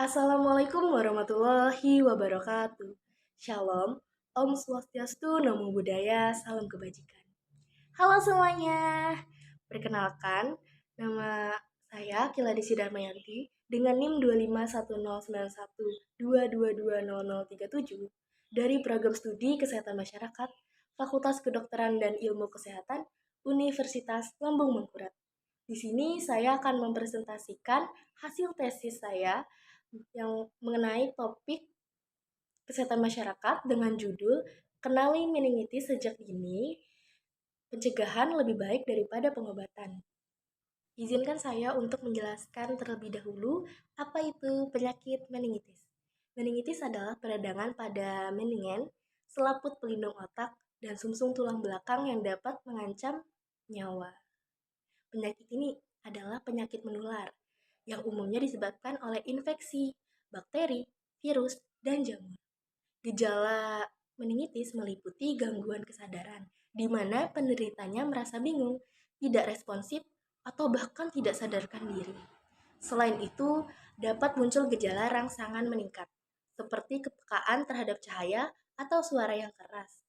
Assalamualaikum warahmatullahi wabarakatuh. Shalom, Om Swastiastu, Namo Buddhaya, Salam Kebajikan. Halo semuanya, perkenalkan, nama saya Kiladisi Darmayanti dengan NIM 2510912220037 dari Program Studi Kesehatan Masyarakat, Fakultas Kedokteran dan Ilmu Kesehatan, Universitas Lambung Mangkurat. Di sini saya akan mempresentasikan hasil tesis saya yang mengenai topik kesehatan masyarakat dengan judul Kenali Meningitis Sejak Dini, Pencegahan Lebih Baik Daripada Pengobatan. Izinkan saya untuk menjelaskan terlebih dahulu apa itu penyakit meningitis. Meningitis adalah peradangan pada meningen, selaput pelindung otak, dan sumsum tulang belakang yang dapat mengancam nyawa. Penyakit ini adalah penyakit menular yang umumnya disebabkan oleh infeksi, bakteri, virus, dan jamur. Gejala meningitis meliputi gangguan kesadaran, di mana penderitanya merasa bingung, tidak responsif, atau bahkan tidak sadarkan diri. Selain itu, dapat muncul gejala rangsangan meningkat, seperti kepekaan terhadap cahaya atau suara yang keras.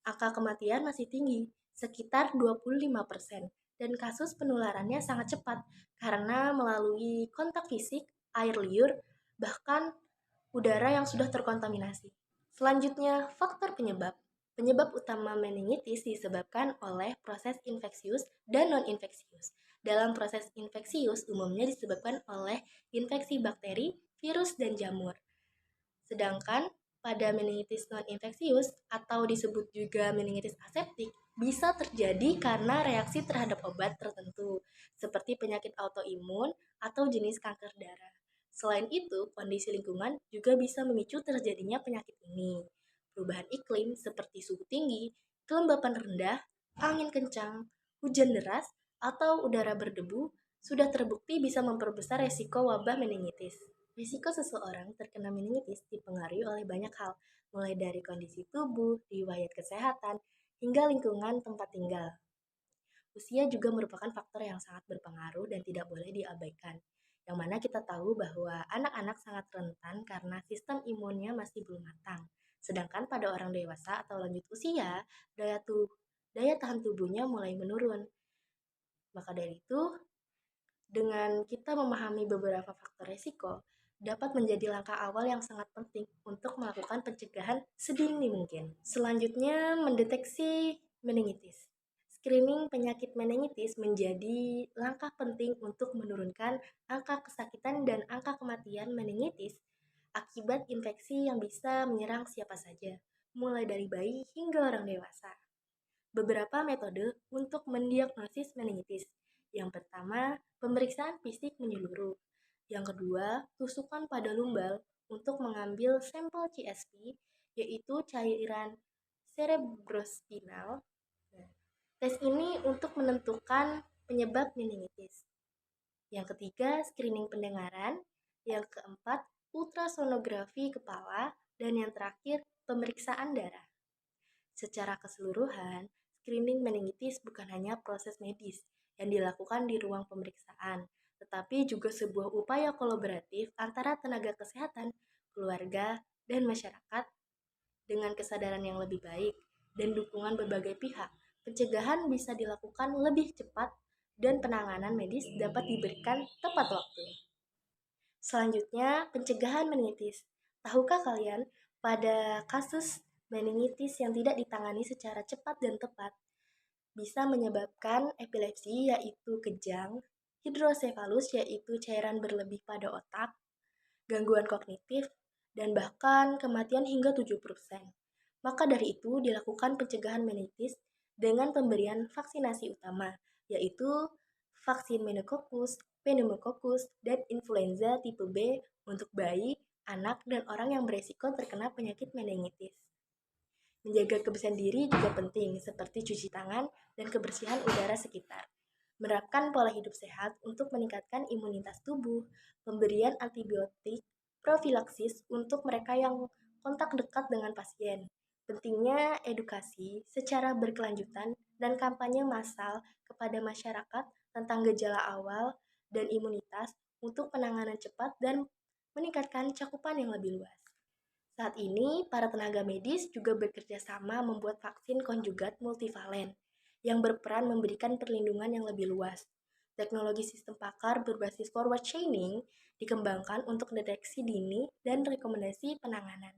Angka kematian masih tinggi, sekitar 25%, dan kasus penularannya sangat cepat karena melalui kontak fisik, air liur, bahkan udara yang sudah terkontaminasi. Selanjutnya, faktor penyebab. Penyebab utama meningitis disebabkan oleh proses infeksius dan non-infeksius. Dalam proses infeksius umumnya disebabkan oleh infeksi bakteri, virus, dan jamur. Sedangkan pada meningitis non-infeksius atau disebut juga meningitis aseptik bisa terjadi karena reaksi terhadap obat tertentu, seperti penyakit autoimun atau jenis kanker darah. Selain itu, kondisi lingkungan juga bisa memicu terjadinya penyakit ini. Perubahan iklim seperti suhu tinggi, kelembapan rendah, angin kencang, hujan deras, atau udara berdebu sudah terbukti bisa memperbesar resiko wabah meningitis. Risiko seseorang terkena meningitis dipengaruhi oleh banyak hal, mulai dari kondisi tubuh, riwayat kesehatan, hingga lingkungan tempat tinggal. Usia juga merupakan faktor yang sangat berpengaruh dan tidak boleh diabaikan. Yang mana kita tahu bahwa anak-anak sangat rentan karena sistem imunnya masih belum matang. Sedangkan pada orang dewasa atau lanjut usia, daya tahan tubuhnya mulai menurun. Maka dari itu, dengan kita memahami beberapa faktor risiko, dapat menjadi langkah awal yang sangat penting untuk melakukan pencegahan sedini mungkin. Selanjutnya, mendeteksi meningitis. Screening penyakit meningitis menjadi langkah penting untuk menurunkan angka kesakitan dan angka kematian meningitis akibat infeksi yang bisa menyerang siapa saja, mulai dari bayi hingga orang dewasa. Beberapa metode untuk mendiagnosis meningitis. Yang pertama, pemeriksaan fisik menyeluruh. Yang kedua, tusukan pada lumbal untuk mengambil sampel CSP, yaitu cairan cerebrospinal. Tes ini untuk menentukan penyebab meningitis. Yang ketiga, screening pendengaran. Yang keempat, ultrasonografi kepala. Dan yang terakhir, pemeriksaan darah. Secara keseluruhan, screening meningitis bukan hanya proses medis yang dilakukan di ruang pemeriksaan, tetapi juga sebuah upaya kolaboratif antara tenaga kesehatan, keluarga, dan masyarakat dengan kesadaran yang lebih baik dan dukungan berbagai pihak. Pencegahan bisa dilakukan lebih cepat dan penanganan medis dapat diberikan tepat waktu. Selanjutnya, pencegahan meningitis. Tahukah kalian, pada kasus meningitis yang tidak ditangani secara cepat dan tepat, bisa menyebabkan epilepsi yaitu kejang, hidrosefalus yaitu cairan berlebih pada otak, gangguan kognitif, dan bahkan kematian hingga 70%. Maka dari itu dilakukan pencegahan meningitis dengan pemberian vaksinasi utama, yaitu vaksin meningokokus, pneumokokus, dan influenza tipe B untuk bayi, anak, dan orang yang beresiko terkena penyakit meningitis. Menjaga kebersihan diri juga penting, seperti cuci tangan dan kebersihan udara sekitar. Menerapkan pola hidup sehat untuk meningkatkan imunitas tubuh, pemberian antibiotik, profilaksis untuk mereka yang kontak dekat dengan pasien. Pentingnya edukasi secara berkelanjutan dan kampanye massal kepada masyarakat tentang gejala awal dan imunitas untuk penanganan cepat dan meningkatkan cakupan yang lebih luas. Saat ini, para tenaga medis juga bekerja sama membuat vaksin konjugat multivalen yang berperan memberikan perlindungan yang lebih luas. Teknologi sistem pakar berbasis forward chaining dikembangkan untuk deteksi dini dan rekomendasi penanganan.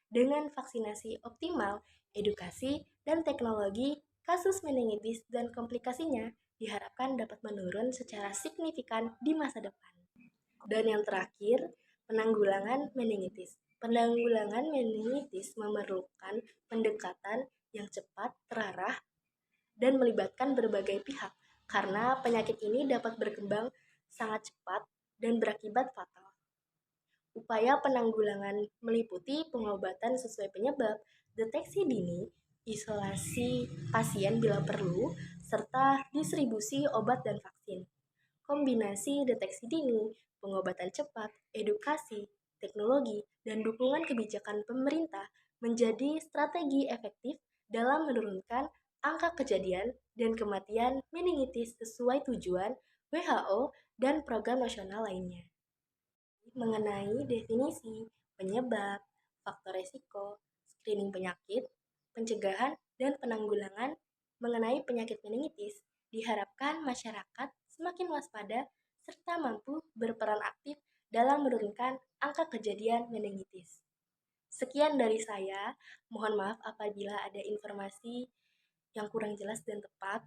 Dengan vaksinasi optimal, edukasi, dan teknologi, kasus meningitis dan komplikasinya diharapkan dapat menurun secara signifikan di masa depan. Dan yang terakhir, penanggulangan meningitis. Penanggulangan meningitis memerlukan pendekatan yang cepat, terarah, dan melibatkan berbagai pihak karena penyakit ini dapat berkembang sangat cepat dan berakibat fatal. Upaya penanggulangan meliputi pengobatan sesuai penyebab, deteksi dini, isolasi pasien bila perlu, serta distribusi obat dan vaksin. Kombinasi deteksi dini, pengobatan cepat, edukasi, teknologi, dan dukungan kebijakan pemerintah menjadi strategi efektif dalam menurunkan angka kejadian dan kematian meningitis sesuai tujuan WHO dan program nasional lainnya. Mengenai definisi, penyebab, faktor resiko, screening penyakit, pencegahan, dan penanggulangan mengenai penyakit meningitis, diharapkan masyarakat semakin waspada serta mampu berperan aktif dalam menurunkan angka kejadian meningitis. Sekian dari saya, mohon maaf apabila ada informasi yang kurang jelas dan tepat.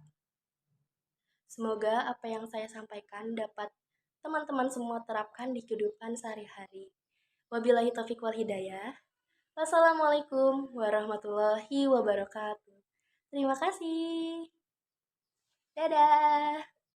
Semoga apa yang saya sampaikan dapat teman-teman semua terapkan di kehidupan sehari-hari. Wabillahi taufiq wal hidayah. Wassalamualaikum warahmatullahi wabarakatuh. Terima kasih. Dadah.